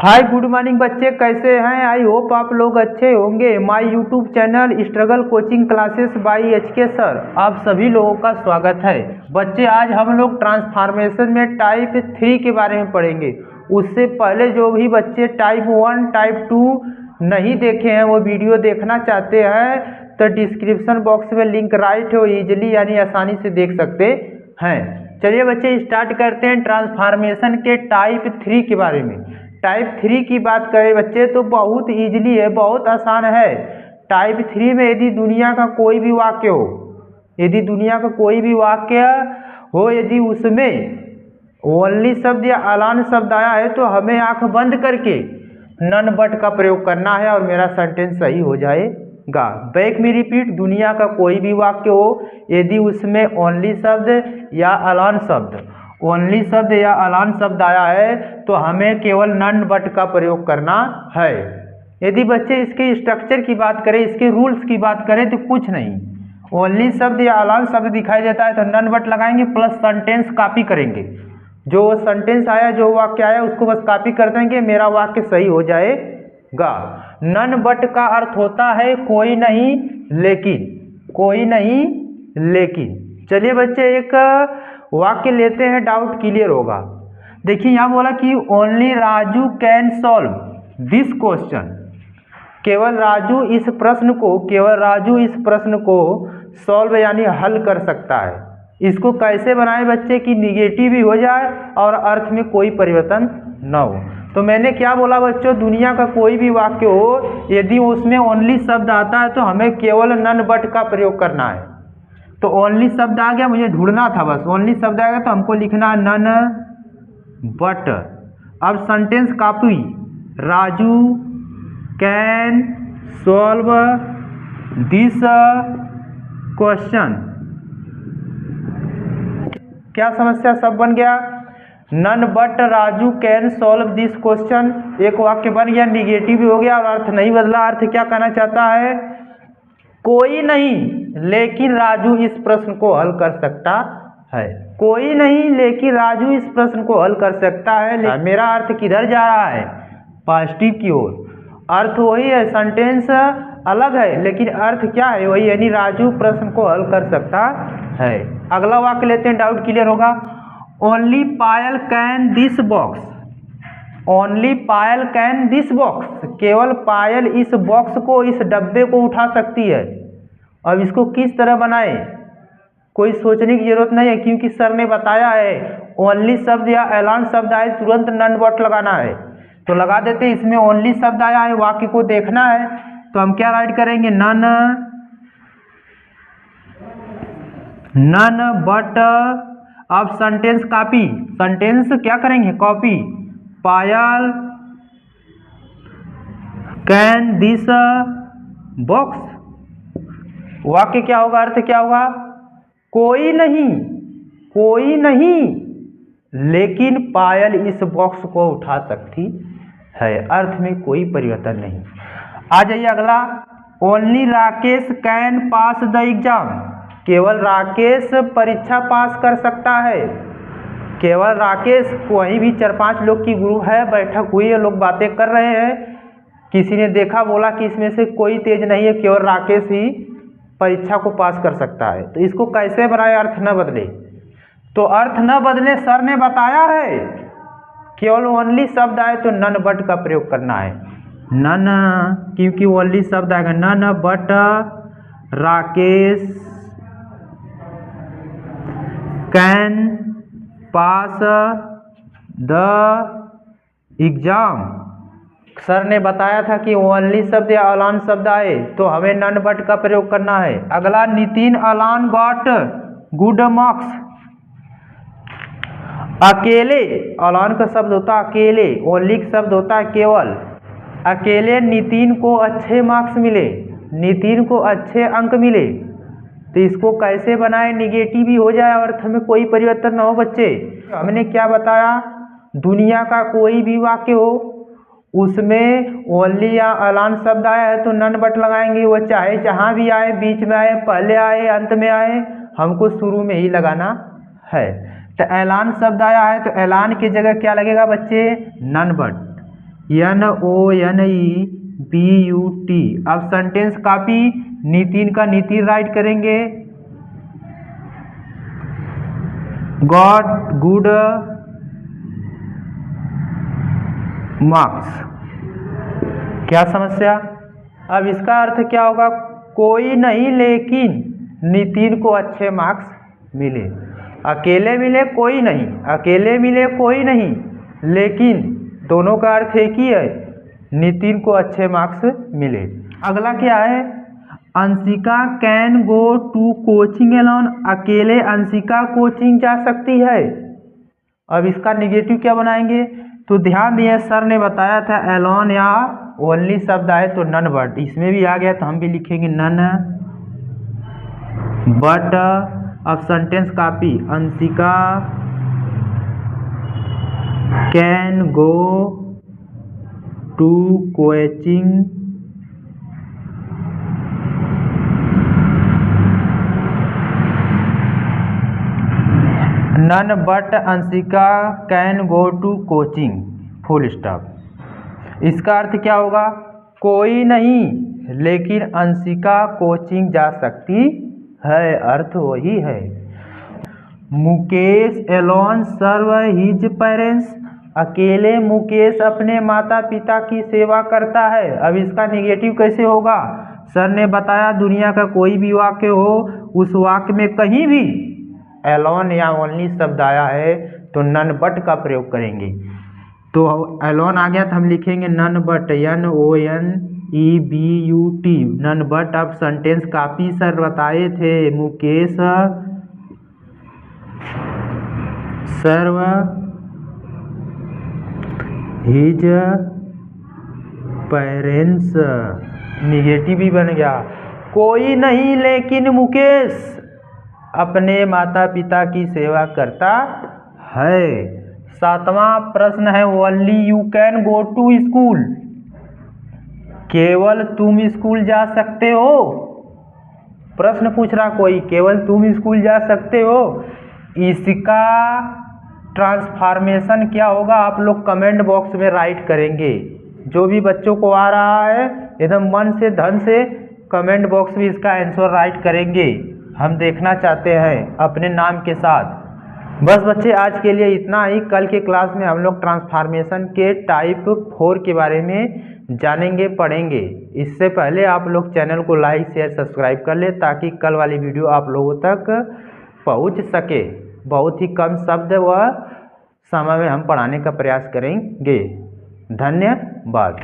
Hi good morning बच्चे, कैसे हैं? आई होप आप लोग अच्छे होंगे। My YouTube channel struggle coaching classes by HK sir, आप सभी लोगों का स्वागत है। बच्चे आज हम लोग ट्रांसफॉर्मेशन में टाइप 3 के बारे में पढ़ेंगे। उससे पहले जो भी बच्चे टाइप 1 टाइप 2 नहीं देखे हैं, वो वीडियो देखना चाहते हैं तो डिस्क्रिप्शन बॉक्स में लिंक राइट हो, ईजिली यानी आसानी से देख सकते हैं। चलिए बच्चे स्टार्ट करते हैं ट्रांसफॉर्मेशन के टाइप 3 के बारे में। टाइप 3 की बात करें बच्चे तो बहुत इजीली है, बहुत आसान है। टाइप 3 में यदि दुनिया का कोई भी वाक्य हो, यदि दुनिया का कोई भी वाक्य हो, यदि उसमें ओनली शब्द या अलान शब्द आया है तो हमें आंख बंद करके नन बट का प्रयोग करना है और मेरा सेंटेंस सही हो जाएगा। बैक में रिपीट, दुनिया का कोई भी वाक्य हो, यदि उसमें ओनली शब्द या अलान शब्द, ओनली शब्द या अलान शब्द आया है तो हमें केवल नन बट का प्रयोग करना है। यदि बच्चे इसके स्ट्रक्चर की बात करें, इसके रूल्स की बात करें तो कुछ नहीं, ओनली शब्द या अलान शब्द दिखाई देता है तो नन बट लगाएंगे प्लस सेंटेंस कॉपी करेंगे। जो सेंटेंस आया, जो वाक्य आया उसको बस कॉपी कर देंगे, मेरा वाक्य सही हो जाएगा। नन बट का अर्थ होता है कोई नहीं लेकिन, कोई नहीं लेकिन। चलिए बच्चे एक वाक्य लेते हैं, डाउट क्लियर होगा। देखिए यहाँ बोला कि only Raju can solve this question, केवल राजू इस प्रश्न को, केवल राजू इस प्रश्न को सॉल्व यानी हल कर सकता है। इसको कैसे बनाए बच्चे कि निगेटिव भी हो जाए और अर्थ में कोई परिवर्तन न हो। तो मैंने क्या बोला बच्चों, दुनिया का कोई भी वाक्य हो, यदि उसमें ओनली शब्द आता है तो हमें केवल नन बट का प्रयोग करना है। तो ओनली शब्द आ गया, मुझे ढूंढना था बस, ओनली शब्द आएगा तो हमको लिखना है नन बट। अब sentence copy, Raju can solve this question. क्या समस्या सब बन गया, none but Raju can solve this question, एक वाक्य बन गया, निगेटिव भी हो गया और अर्थ नहीं बदला। अर्थ क्या कहना चाहता है, कोई नहीं लेकिन राजू इस प्रश्न को हल कर सकता है। कोई नहीं लेकिन राजू इस प्रश्न को हल कर सकता है। मेरा अर्थ किधर जा रहा है, पॉजिटिव की ओर। अर्थ वही है, सेंटेंस अलग है लेकिन अर्थ क्या है वही, यानी राजू प्रश्न को हल कर सकता है। अगला वाक्य लेते हैं, डाउट क्लियर होगा। Only Payal can this box, only Payal can this box, केवल पायल इस बॉक्स को, इस डब्बे को उठा सकती है। अब इसको किस तरह बनाए, कोई सोचने की जरूरत नहीं है क्योंकि सर ने बताया है ओनली शब्द या एलान शब्द आए तुरंत नन बट लगाना है। तो लगा देते हैं, इसमें ओनली शब्द आया है, वाक्य को देखना है तो हम क्या राइट करेंगे, नन बट। अब सेंटेंस कॉपी, सेंटेंस क्या करेंगे, copy, Payal can this box. वाक्य क्या होगा, अर्थ क्या होगा, कोई नहीं, कोई नहीं लेकिन पायल इस बॉक्स को उठा सकती है। अर्थ में कोई परिवर्तन नहीं। आ जाइए अगला, only Rakesh can pass the exam, केवल राकेश परीक्षा पास कर सकता है। केवल राकेश, वहीं भी 4-5 लोग की ग्रुप है, बैठक हुई है, लोग बातें कर रहे हैं, किसी ने देखा बोला कि इसमें से कोई तेज नहीं है, केवल राकेश ही परीक्षा को पास कर सकता है। तो इसको कैसे बनाए, अर्थ न बदले। तो अर्थ न बदले, सर ने बताया है केवल ओनली शब्द आए तो नन बट का प्रयोग करना है। नन, क्योंकि ओनली शब्द आएगा, none but Rakesh can pass the exam. Sir ने बताया था कि ओनली शब्द या अलान शब्द आए तो हमें नन बट का प्रयोग करना है। अगला, नितिन अलान गॉट गुड मार्क्स। अकेले, अलान का शब्द होता है अकेले, ओनली का शब्द होता है केवल। अकेले नितिन को अच्छे मार्क्स मिले, नितिन को अच्छे अंक मिले। तो इसको कैसे बनाए, निगेटिव भी हो जाए और अर्थ में कोई परिवर्तन न हो। बच्चे हमने क्या बताया, दुनिया का कोई भी वाक्य हो, उसमें ओनली या अलान शब्द आया है तो नन बट लगाएंगे, वो चाहे जहाँ भी आए, बीच में आए, पहले आए, अंत में आए, हमको शुरू में ही लगाना है। तो ऐलान शब्द आया है तो ऐलान की जगह क्या लगेगा बच्चे, नन बट। NONEBUT। अब सेंटेंस कॉपी नितिन का नितिन राइट करेंगे, गॉट गुड मार्क्स। क्या समस्या? अब इसका अर्थ क्या होगा? कोई नहीं लेकिन नितिन को अच्छे मार्क्स मिले। अकेले मिले कोई नहीं, अकेले मिले कोई नहीं, लेकिन दोनों का अर्थ एक ही है, नितिन को अच्छे मार्क्स मिले। अगला क्या है? Anshika can go to coaching alone. अकेले अंशिका कोचिंग जा सकती है। अब इसका निगेटिव क्या बनाएंगे? तो ध्यान दिए सर ने बताया था एलोन या ओनली शब्द आए तो नन बट, इसमें भी आ गया तो हम भी लिखेंगे नन बट। अब sentence copy Anshika can go to coaching none but Anshika can go to coaching, full stop. इसका अर्थ क्या होगा? कोई नहीं लेकिन अंशिका कोचिंग जा सकती है, अर्थ वही है। Mukesh alone serve his parents. अकेले मुकेश अपने माता पिता की सेवा करता है। अब इसका निगेटिव कैसे होगा? सर ने बताया दुनिया का कोई भी वाक्य हो, उस वाक्य में कहीं भी एलोन या ओनली शब्द आया है तो नन बट का प्रयोग करेंगे। तो एलोन आ गया तो हम लिखेंगे none but, NONEBUT, none but. अब सेंटेंस कॉपी सर बताए थे Mukesh serve his parents, negative भी बन गया। कोई नहीं लेकिन मुकेश अपने माता पिता की सेवा करता है। सातवां प्रश्न है only you can go to school. केवल तुम स्कूल जा सकते हो। प्रश्न पूछ रहा कोई, केवल तुम स्कूल जा सकते हो। इसका ट्रांसफॉर्मेशन क्या होगा आप लोग कमेंट बॉक्स में राइट करेंगे। जो भी बच्चों को आ रहा है एकदम मन से धन से कमेंट बॉक्स में इसका आंसर राइट करेंगे। हम देखना चाहते हैं अपने नाम के साथ। बस बच्चे आज के लिए इतना ही। कल के क्लास में हम लोग ट्रांसफॉर्मेशन के टाइप 4 के बारे में जानेंगे, पढ़ेंगे। इससे पहले आप लोग चैनल को लाइक शेयर सब्सक्राइब कर ले ताकि कल वाली वीडियो आप लोगों तक पहुंच सके। बहुत ही कम शब्द व समय में हम पढ़ाने का प्रयास करेंगे। धन्यवाद।